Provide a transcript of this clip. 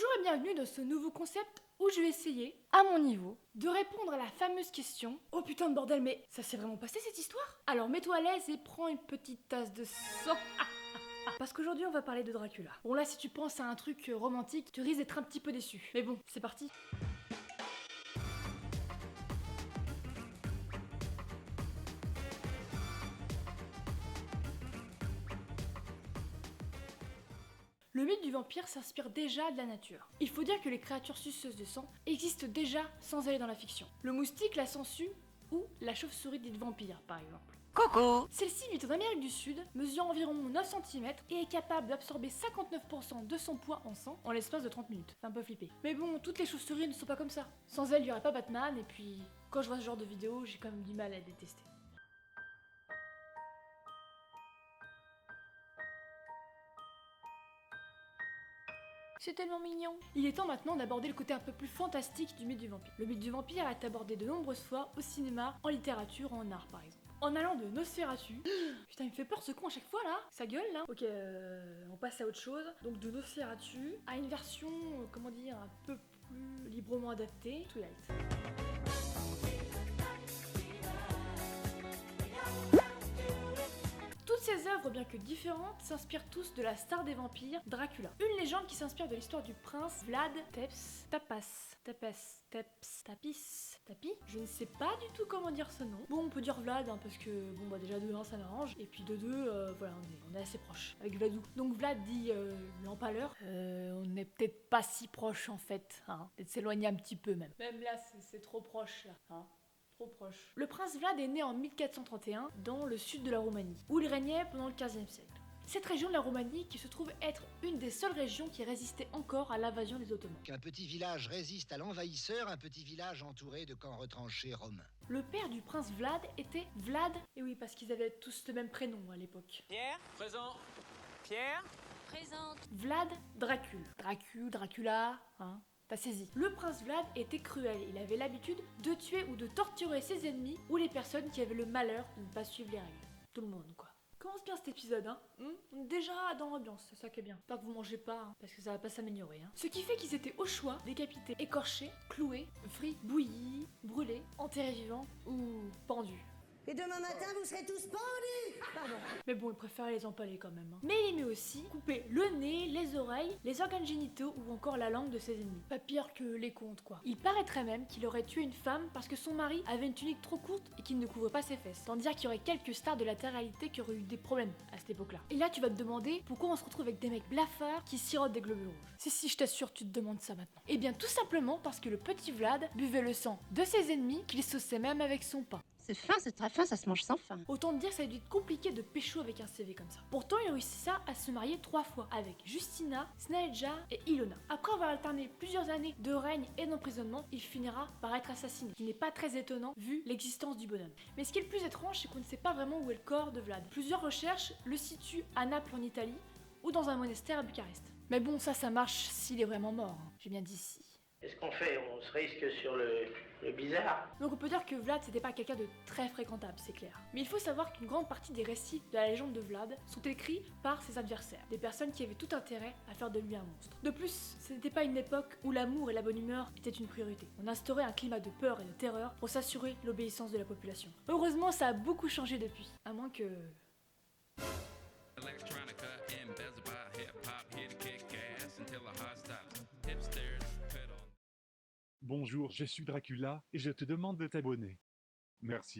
Bonjour et bienvenue dans ce nouveau concept où je vais essayer, à mon niveau, de répondre à la fameuse question « Oh putain de bordel, mais ça s'est vraiment passé cette histoire ?» Alors mets-toi à l'aise et prends une petite tasse de sang. Parce qu'aujourd'hui on va parler de Dracula. Bon là si tu penses à un truc romantique, tu risques d'être un petit peu déçu. Mais bon, c'est parti. Le mythe du vampire s'inspire déjà de la nature. Il faut dire que les créatures suceuses de sang existent déjà sans aller dans la fiction. Le moustique, la sangsue ou la chauve-souris dite vampire par exemple. Coucou! Celle-ci vit en Amérique du Sud, mesure environ 9 cm et est capable d'absorber 59% de son poids en sang en l'espace de 30 minutes. C'est un peu flippé. Mais bon, toutes les chauves-souris ne sont pas comme ça. Sans elles, il n'y aurait pas Batman et puis quand je vois ce genre de vidéo, j'ai quand même du mal à les détester. C'est tellement mignon. Il est temps maintenant d'aborder le côté un peu plus fantastique du mythe du vampire. Le mythe du vampire est abordé de nombreuses fois au cinéma, en littérature, en art par exemple. En allant de Nosferatu. Putain, il me fait peur ce con à chaque fois là. Sa gueule là. Ok, on passe à autre chose. Donc de Nosferatu à une version, comment dire, un peu plus librement adaptée, Twilight. Toutes ces œuvres, bien que différentes, s'inspirent tous de la star des vampires, Dracula. Une légende qui s'inspire de l'histoire du prince Vlad Tapis. Je ne sais pas du tout comment dire ce nom. Bon, on peut dire Vlad, hein, parce que, bon, bah déjà de 1 ça m'arrange, et puis de 2, voilà, on est assez proche, avec Vladou. Donc Vlad dit l'empaleur. On n'est peut-être pas si proche en fait, hein. Peut-être s'éloigner un petit peu même. Même là, c'est trop proche là, hein. Proche. Le prince Vlad est né en 1431 dans le sud de la Roumanie, où il régnait pendant le 15e siècle. Cette région de la Roumanie qui se trouve être une des seules régions qui résistait encore à l'invasion des Ottomans. Qu'un petit village résiste à l'envahisseur, un petit village entouré de camps retranchés romains. Le père du prince Vlad était Vlad, et oui parce qu'ils avaient tous le même prénom à l'époque. Pierre? Présent. Pierre? Présente. Vlad Dracul. Dracula, hein. T'as saisi. Le prince Vlad était cruel. Il avait l'habitude de tuer ou de torturer ses ennemis ou les personnes qui avaient le malheur de ne pas suivre les règles. Tout le monde, quoi. Commence bien cet épisode, hein. On est déjà dans l'ambiance, c'est ça qui est bien. Pas que vous mangez pas, hein, parce que ça va pas s'améliorer. Hein. Ce qui fait qu'ils étaient au choix décapités, écorchés, cloués, frits, bouillis, brûlés, enterrés vivants ou pendus. Et demain matin, vous serez tous pendus. Pardon. Mais bon, il préférait les empaler quand même. Hein. Mais il aimait aussi couper le nez, les oreilles, les organes génitaux ou encore la langue de ses ennemis. Pas pire que les contes, quoi. Il paraîtrait même qu'il aurait tué une femme parce que son mari avait une tunique trop courte et qu'il ne couvrait pas ses fesses. Sans dire qu'il y aurait quelques stars de la télé-réalité qui auraient eu des problèmes à cette époque-là. Et là, tu vas te demander pourquoi on se retrouve avec des mecs blafards qui sirotent des globules rouges. Si, je t'assure, tu te demandes ça maintenant. Eh bien, tout simplement parce que le petit Vlad buvait le sang de ses ennemis qu'il sauçait même avec son pain. C'est fin, c'est très fin, ça se mange sans faim. Autant te dire, ça a dû être compliqué de pécho avec un CV comme ça. Pourtant, il réussit ça à se marier 3 fois avec Justina, Sneža et Ilona. Après avoir alterné plusieurs années de règne et d'emprisonnement, il finira par être assassiné. Ce qui n'est pas très étonnant vu l'existence du bonhomme. Mais ce qui est le plus étrange, c'est qu'on ne sait pas vraiment où est le corps de Vlad. Plusieurs recherches le situent à Naples en Italie ou dans un monastère à Bucarest. Mais bon, ça marche s'il est vraiment mort. Hein. J'ai bien dit si. Qu'est-ce qu'on fait? On se risque sur le bizarre. Donc on peut dire que Vlad c'était pas quelqu'un de très fréquentable, c'est clair. Mais il faut savoir qu'une grande partie des récits de la légende de Vlad sont écrits par ses adversaires, des personnes qui avaient tout intérêt à faire de lui un monstre. De plus, ce n'était pas une époque où l'amour et la bonne humeur étaient une priorité. On instaurait un climat de peur et de terreur pour s'assurer l'obéissance de la population. Heureusement, ça a beaucoup changé depuis, à moins que... Electronica, embezzled by hip-hop, here to kick ass until the heart stops. Hipsters, pedal. Bonjour, je suis Dracula et je te demande de t'abonner. Merci.